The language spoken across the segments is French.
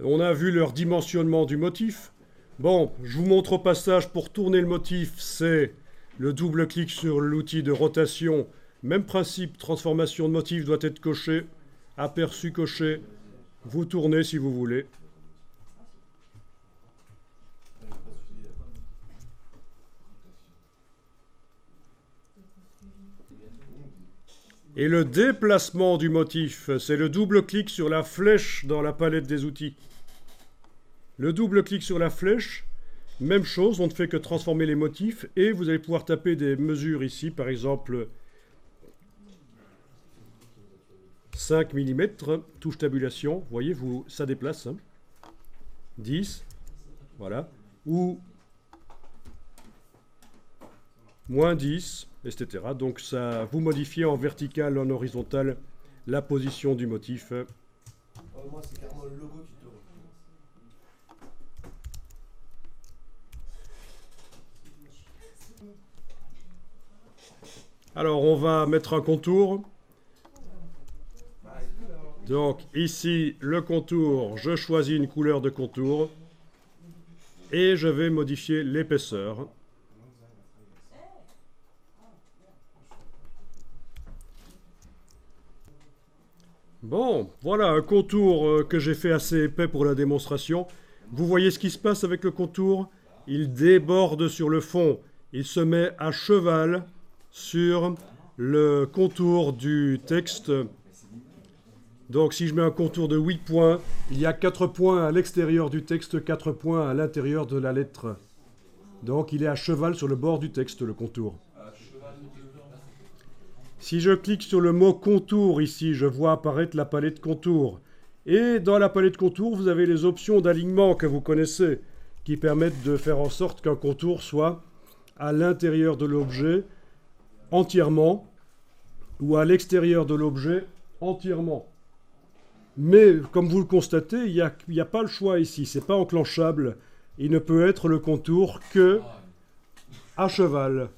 On a vu leur dimensionnement du motif. Bon, je vous montre au passage, pour tourner le motif, c'est le double-clic sur l'outil de rotation. Même principe, transformation de motif doit être coché, aperçu coché. Vous tournez si vous voulez. Et le déplacement du motif, c'est le double-clic sur la flèche dans la palette des outils. Le double-clic sur la flèche, même chose, on ne fait que transformer les motifs et vous allez pouvoir taper des mesures ici, par exemple 5 mm, touche tabulation, vous voyez, ça déplace, hein. 10, voilà, ou moins 10, etc. Donc ça, vous modifiez en vertical, en horizontal, la position du motif. Moi, c'est carrément le logo qui tourne. Alors on va mettre un contour. Donc ici, le contour, je choisis une couleur de contour et je vais modifier l'épaisseur. Bon, voilà un contour que j'ai fait assez épais pour la démonstration. Vous voyez ce qui se passe avec le contour? Il déborde sur le fond. Il se met à cheval sur le contour du texte. Donc si je mets un contour de 8 points, il y a 4 points à l'extérieur du texte, 4 points à l'intérieur de la lettre. Donc il est à cheval sur le bord du texte, le contour. Si je clique sur le mot contour ici, je vois apparaître la palette contour. Et dans la palette contour, vous avez les options d'alignement que vous connaissez, qui permettent de faire en sorte qu'un contour soit à l'intérieur de l'objet entièrement, ou à l'extérieur de l'objet entièrement. Mais, comme vous le constatez, il n'y a pas le choix ici, c'est pas enclenchable. Il ne peut être le contour que à cheval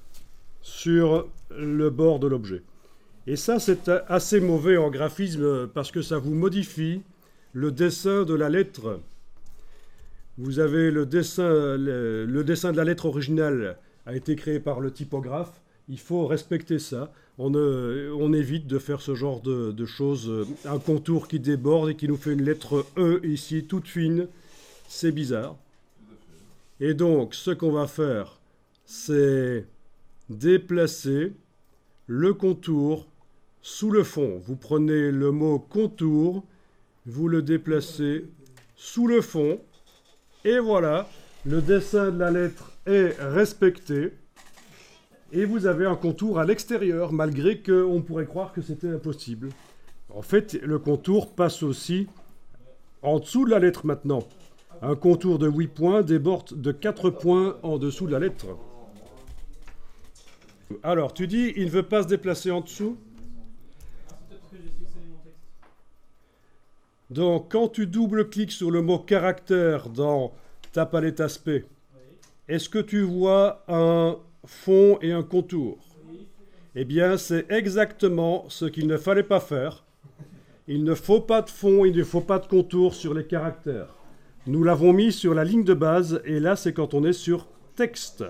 sur le bord de l'objet. Et ça, c'est assez mauvais en graphisme parce que ça vous modifie le dessin de la lettre. Vous avez le dessin de la lettre originale a été créé par le typographe. Il faut respecter ça. On évite de faire ce genre de choses. Un contour qui déborde et qui nous fait une lettre E ici, toute fine. C'est bizarre. Et donc, ce qu'on va faire, c'est déplacer le contour sous le fond. Vous prenez le mot contour, vous le déplacez sous le fond, et voilà, le dessin de la lettre est respecté, et vous avez un contour à l'extérieur, malgré qu'on pourrait croire que c'était impossible. En fait, le contour passe aussi en dessous de la lettre maintenant. Un contour de 8 points déborde de 4 points en dessous de la lettre. Alors, tu dis, il ne veut pas se déplacer en dessous? Donc, quand tu double-cliques sur le mot caractère dans ta palette aspect, est-ce que tu vois un fond et un contour? Eh bien, c'est exactement ce qu'il ne fallait pas faire. Il ne faut pas de fond, il ne faut pas de contour sur les caractères. Nous l'avons mis sur la ligne de base, et là, c'est quand on est sur texte.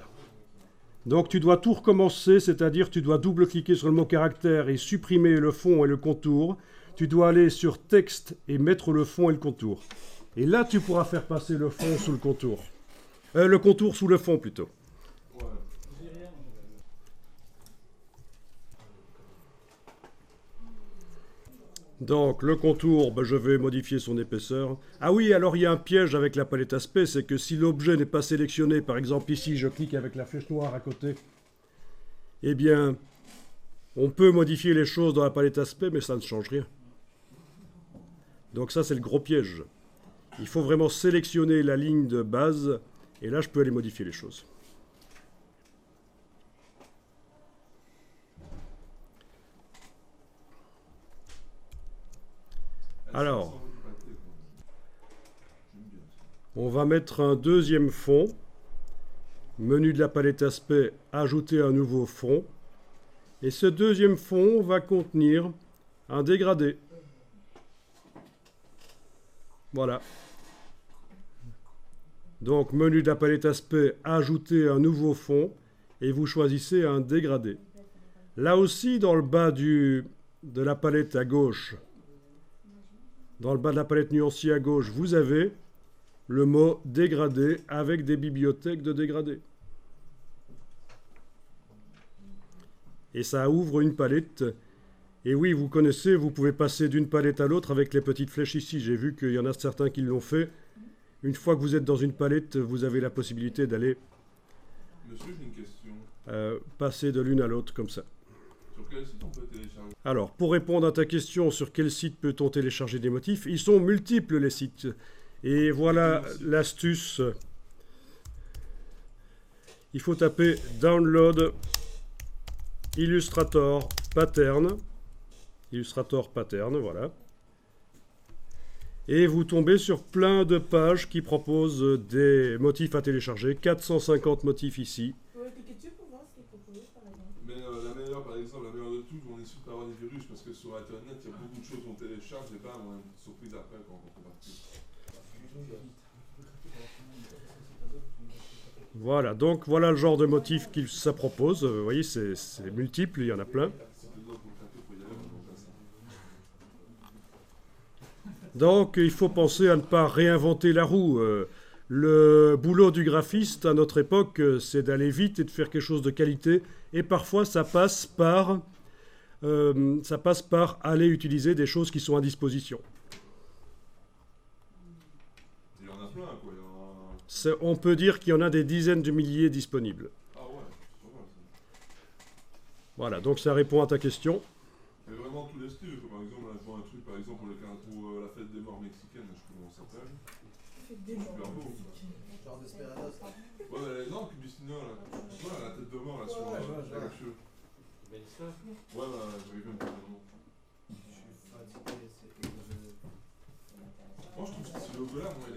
Donc, tu dois tout recommencer, c'est-à-dire tu dois double-cliquer sur le mot caractère et supprimer le fond et le contour. Tu dois aller sur texte et mettre le fond et le contour. Et là, tu pourras faire passer le fond sous le contour. Le contour sous le fond, plutôt. Donc, le contour, ben, je vais modifier son épaisseur. Ah oui, alors il y a un piège avec la palette aspect, c'est que si l'objet n'est pas sélectionné, par exemple ici, je clique avec la flèche noire à côté, eh bien, on peut modifier les choses dans la palette aspect, mais ça ne change rien. Donc ça, c'est le gros piège. Il faut vraiment sélectionner la ligne de base, et là, je peux aller modifier les choses. Alors, on va mettre un deuxième fond. Menu de la palette aspect, ajouter un nouveau fond. Et ce deuxième fond va contenir un dégradé. Voilà. Donc, menu de la palette aspect, ajouter un nouveau fond et vous choisissez un dégradé. Là aussi, dans le bas de la palette à gauche, dans le bas de la palette nuancier à gauche, vous avez le mot dégradé avec des bibliothèques de dégradés. Et ça ouvre une palette. Et oui, vous connaissez, vous pouvez passer d'une palette à l'autre avec les petites flèches ici. J'ai vu qu'il y en a certains qui l'ont fait. Une fois que vous êtes dans une palette, vous avez la possibilité d'aller Monsieur, j'ai une question. passer de l'une à l'autre comme ça. Sur quel site on peut télécharger? Alors, pour répondre à ta question sur quel site peut-on télécharger des motifs, ils sont multiples les sites. Et voilà l'astuce. Il faut taper Download Illustrator Pattern. Illustrator Pattern, voilà. Et vous tombez sur plein de pages qui proposent des motifs à télécharger. 450 motifs ici. Faut cliquer dessus pour voir ce qui est proposé, par exemple. Mais la meilleure, par exemple, la meilleure de toutes, on est sûr d'avoir des virus parce que sur internet, il y a beaucoup de choses qu'on télécharge et pas on a une surprise après quand on fait partie. Voilà, donc voilà le genre de motif que ça propose. Vous voyez, c'est multiple, il y en a plein. Donc il faut penser à ne pas réinventer la roue. Le boulot du graphiste à notre époque, c'est d'aller vite et de faire quelque chose de qualité. Et parfois, ça passe par aller utiliser des choses qui sont à disposition. Il y en a plein, quoi. On peut dire qu'il y en a des dizaines de milliers disponibles. Ah ouais, c'est pas mal ça. Voilà, donc ça répond à ta question. Mais vraiment tous les styles, par exemple, là, je vois un truc, par exemple, pour la fête des morts mexicaine, je sais pas comment ça s'appelle. Super beau. Genre Desperados. Ouais, mais non, Cubistina, là. Ouais, la tête de mort, là, sur Ouais, la ouais. cheveux. Ouais, bah, j'arrive même pas à le nom. Je suis fatigué, c'est que Moi, je trouve que ce logo-là, moi,